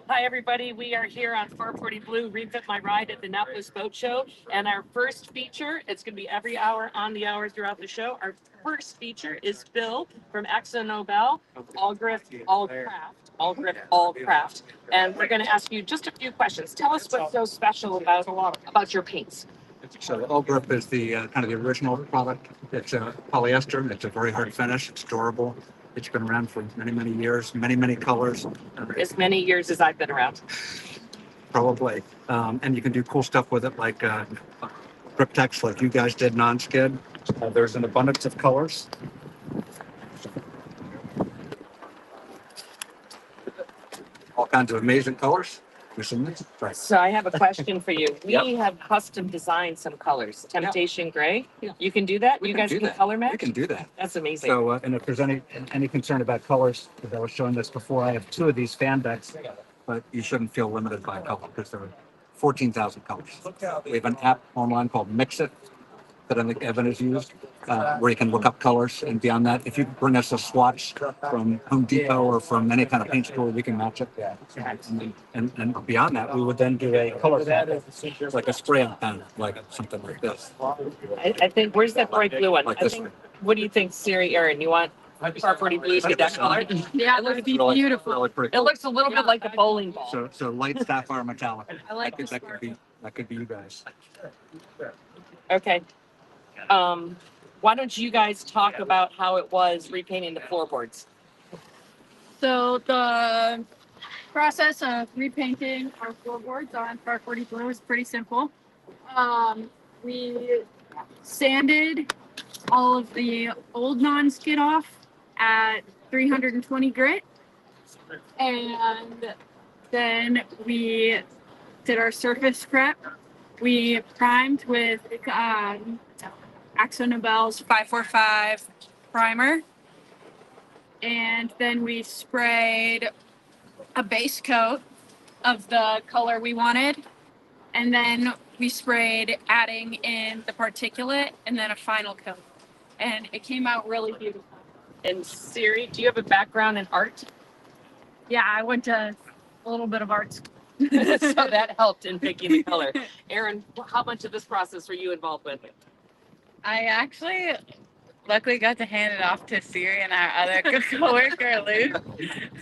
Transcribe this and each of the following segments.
Hi, everybody. We are here on 440 Blue, Refit My Ride at the Annapolis Boat Show. And our first feature, it's going to be every hour on the hour throughout the show. Our first feature is Phil from Exxon Nobel, All Grip, All Craft. All Grip, All Craft. And we're going to ask you just a few questions. Tell us what's so special about your paints. So All Grip is the kind of the original product. It's polyester. It's a very hard finish. It's durable. It's been around for many, many years, many colors. As many years as I've been around. Probably. And you can do cool stuff with it like grip text like you guys did, non-skid. There's an abundance of colors. All kinds of amazing colors. So I have a question for you. We Yep. have custom designed some colors. Temptation Gray. Yeah. You can do that? We You can guys do can that. color match? We can do that. That's amazing. So, and if there's any concern about colors, because I was showing this before, I have 2 of these fan decks, but you shouldn't feel limited by color because there are 14,000 colors. We have an app online called Mix It that I think Evan has used, where you can look up colors. And beyond that, if you bring us a swatch from Home Depot or from any kind of paint store, we can match it. And beyond that, we would then do a color pen, like a spray on pen, like something like this. I think, where's that bright blue one? Like I this think, one. what do you think, Siri, Aaron? You want 440 Blue to be that color? Yeah, It looks Really, beautiful. really pretty It cool. looks a little bit like a bowling ball. So light sapphire metallic. I like that could be you guys. Okay. Why don't you guys talk about how it was repainting the floorboards? So the process of repainting our floorboards on 440 Blue is pretty simple. We sanded all of the old non-skid off at 320 grit, and then we did our surface prep. We primed with Exxon Nobel's 545 primer, and then we sprayed a base coat of the color we wanted, and then we sprayed adding in the particulate and then a final coat, and it came out really beautiful. And Siri, do you have a background in art? Yeah, I went to a little bit of art school. So that helped in picking the color. Aaron, how much of this process were you involved with? I actually luckily got to hand it off to Siri and our other coworker Luke,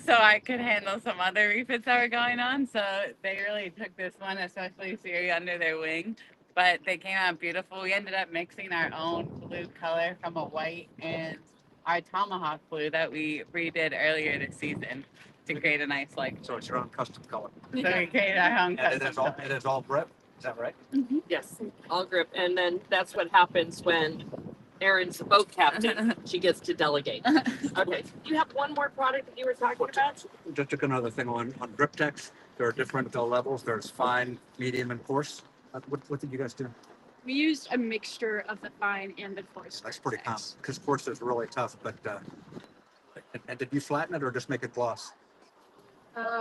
so I could handle some other refits that were going on. So they really took this one, especially Siri, under their wing. But they came out beautiful. We ended up mixing our own blue color from a white and our tomahawk blue that we redid earlier this season to create a nice So it's your own custom color. So we created our own And custom. it is all grip. Is that right? Yes, all grip. And then that's what happens when Erin's the boat captain. She gets to delegate. Okay. Do you have one more product that you were talking about? Just took another thing on grip text. There are different levels. There's fine, medium, and coarse. What did you guys do? We used a mixture of the fine and the coarse. That's pretty common because coarse is really tough. But and did you flatten it or just make it gloss?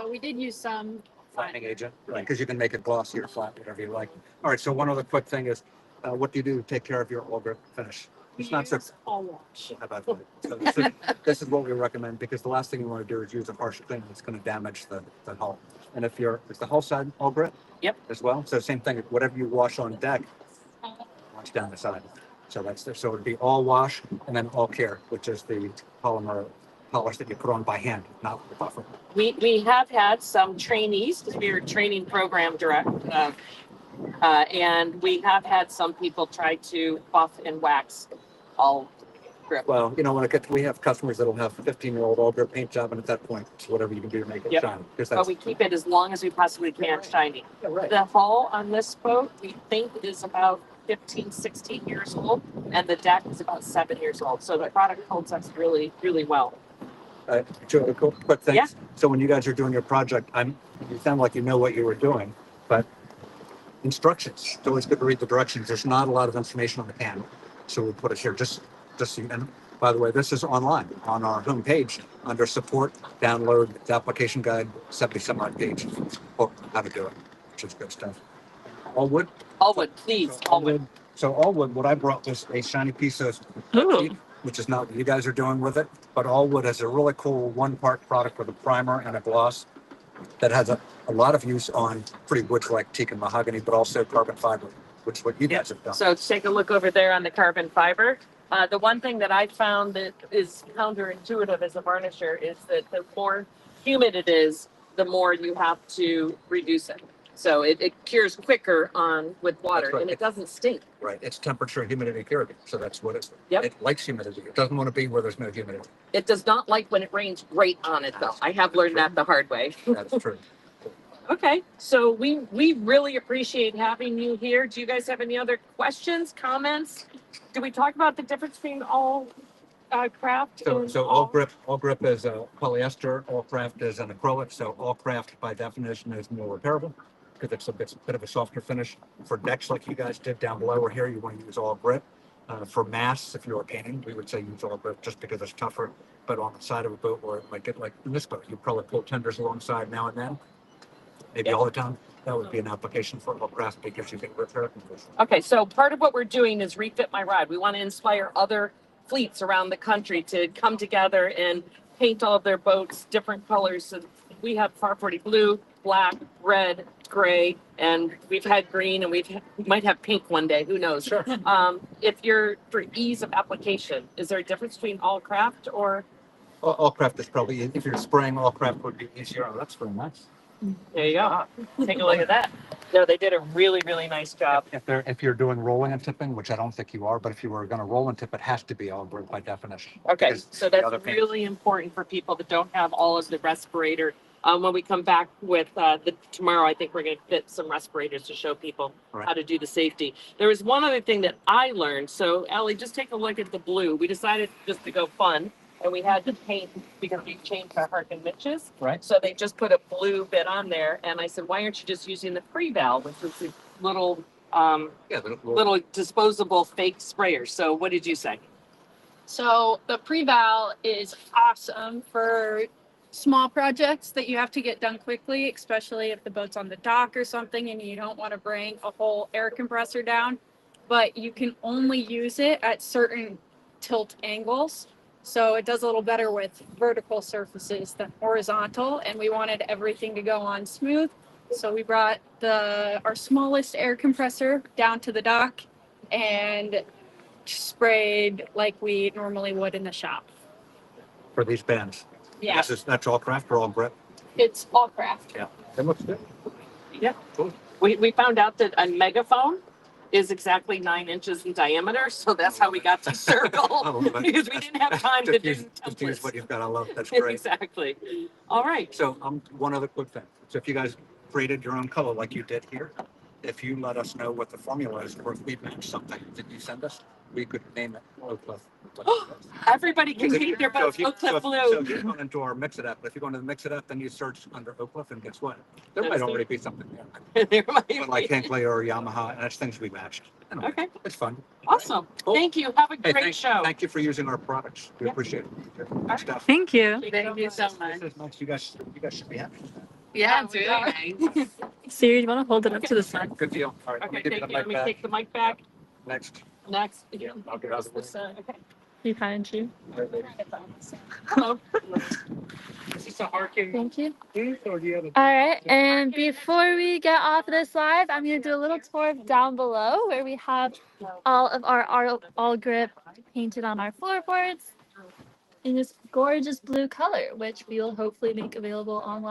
We did use some Flattening agent, right? Because you can make it glossy or flat, whatever you like. All right. So one other quick thing is, what do you do to take care of your all grip finish? It's not so. all wash. How about that? So this is what we recommend because the last thing you want to do is use a harsh clean that's going to damage the hull. And is the hull side all grit? Yep. As well. So same thing. Whatever you wash on deck, wash down the side. So so it'd be all wash and then all care, which is the polymer polish that you put on by hand, not the buffer. We have had some trainees, because we are training program direct, and we have had some people try to buff and wax all grip. Well, we have customers that'll have 15-year-old all grip paint job, and at that point, it's whatever you can do to make it Yep. shine. Because But we keep it as long as we possibly can shiny. Yeah, right. The hull on this boat, we think is about 15, 16 years old, and the deck is about 7 years old. So the product holds up really, really well. Two quick things. Yeah. So when you guys are doing your project, you sound like you know what you were doing, but instructions. It's always good to read the directions. There's not a lot of information on the can, so we put it here just so you. And by the way, this is online on our homepage under support. Download the application guide, 70-some odd page book how to do it, which is good stuff. All wood. Allwood, please, So Allwood. So Allwood, what I brought was a shiny piece of, Ooh. which is not what you guys are doing with it, but Allwood has a really cool one-part product with a primer and a gloss. that has a lot of use on pretty woods like teak and mahogany, but also carbon fiber, which is what you guys have done. So take a look over there on the carbon fiber. The one thing that I found that is counterintuitive as a varnisher is that the more humid it is, the more you have to reduce it. So it cures quicker on with water, right. and it doesn't stink. Right. It's temperature humidity therapy. So that's what it's. Yep. It likes humidity. It doesn't want to be where there's no humidity. It does not like when it rains great on it, though. I have learned that the hard way. That's true. Okay, so we really appreciate having you here. Do you guys have any other questions, comments? Did we talk about the difference between all craft? and So all grip is polyester, all craft is an acrylic. So all craft by definition is more repairable because it's a bit of a softer finish. For decks like you guys did down below or here, you want to use all grip. For masts, if you were painting, we would say use all grip just because it's tougher. But on the side of a boat where it might get like in this boat, you probably pull tenders alongside now and then, maybe all the time. That would be an application for all craft because you can repair it. Okay, so part of what we're doing is refit my rod. We want to inspire other fleets around the country to come together and paint all of their boats different colors. So we have 440 blue, black, red, gray, and we've had green, and we might have pink one day. Who knows? Sure. If you're for ease of application, is there a difference between all craft or? All craft is probably, if you're spraying all craft would be easier. Oh, that's very nice. There you go. Take a look at that. No, they did a really, really nice job. If you're doing rolling and tipping, which I don't think you are, but if you were going to roll and tip, it has to be all grip by definition. Okay, Because so the that's other paint- really important for people that don't have all of the respirator. When we come back with tomorrow, I think we're going to fit some respirators to show people Right. how to do the safety. There was one other thing that I learned. So Ellie, just take a look at the blue. We decided just to go fun, and we had to paint because we changed our Harkin Mitches. Right. So they just put a blue bit on there, and I said, why aren't you just using the pre-valve, which is a little Yeah, little disposable fake sprayer? So what did you say? So the pre-val is awesome for small projects that you have to get done quickly, especially if the boat's on the dock or something and you don't want to bring a whole air compressor down. But you can only use it at certain tilt angles. So it does a little better with vertical surfaces than horizontal. And we wanted everything to go on smooth. So we brought our smallest air compressor down to the dock and sprayed like we normally would in the shop. for these bands. Yeah, That's all craft or all grip. it's all craft. Yeah. That looks good. Yeah. Cool. We found out that a megaphone is exactly 9 inches in diameter, so that's how we got to circle Oh, but because we didn't have time to do just use what templates. you've got. I love that's great. Exactly. All right. So one other quick thing. So if you guys created your own color like you did here, if you let us know what the formula is, or if we match something that you send us, we could name it Oak Cliff. Everybody can keep their So boats if you, Oak Cliff so Blue. if you're going into our Mix It Up, if you go into the Mix It Up, then you search under Oak Cliff, and guess what? There might That's already be something there. There might But like be. Hinkley or Yamaha, and that's things we matched. Anyway, Okay. it's fun. Awesome. Cool. Thank you. Have a Hey, great show. Thank you for using our products. We Yeah. appreciate it. Good right. stuff. Thank you. Thank you so much. This is nice. You guys should be happy. Yeah, it's really nice. Siri, you want to hold it up to the sun? Good deal. All right. Okay, Let me thank give you. you Let the me mic back. take the mic back. Next. Next. Yeah, I'll get out of the way. Okay. You kind you. Hello. Is this a Harkin? Thank you. Or do you have a- All right, and before we get off this live, I'm gonna do a little tour of down below where we have all of our all grip painted on our floorboards in this gorgeous blue color, which we will hopefully make available online.